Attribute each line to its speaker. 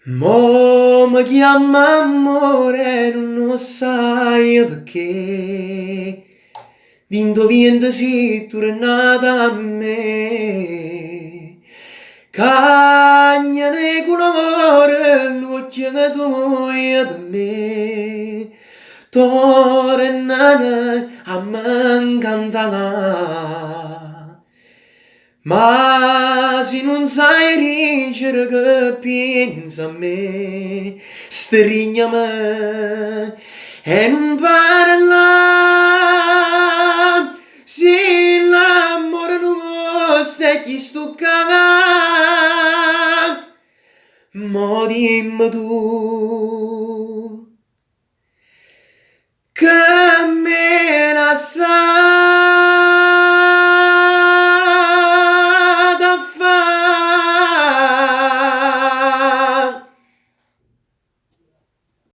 Speaker 1: Mo mi chiama amore, non lo sai perché. D'indovina se tu è nata a me. Cagna ne colore, l'occhio che tu hai per me. Tornare a me incantare. Ma se non sai dicere che pensa a me, strignami e non parla. Se l'amore non costa chi sto cagando, mo dimmi tu che me la sai.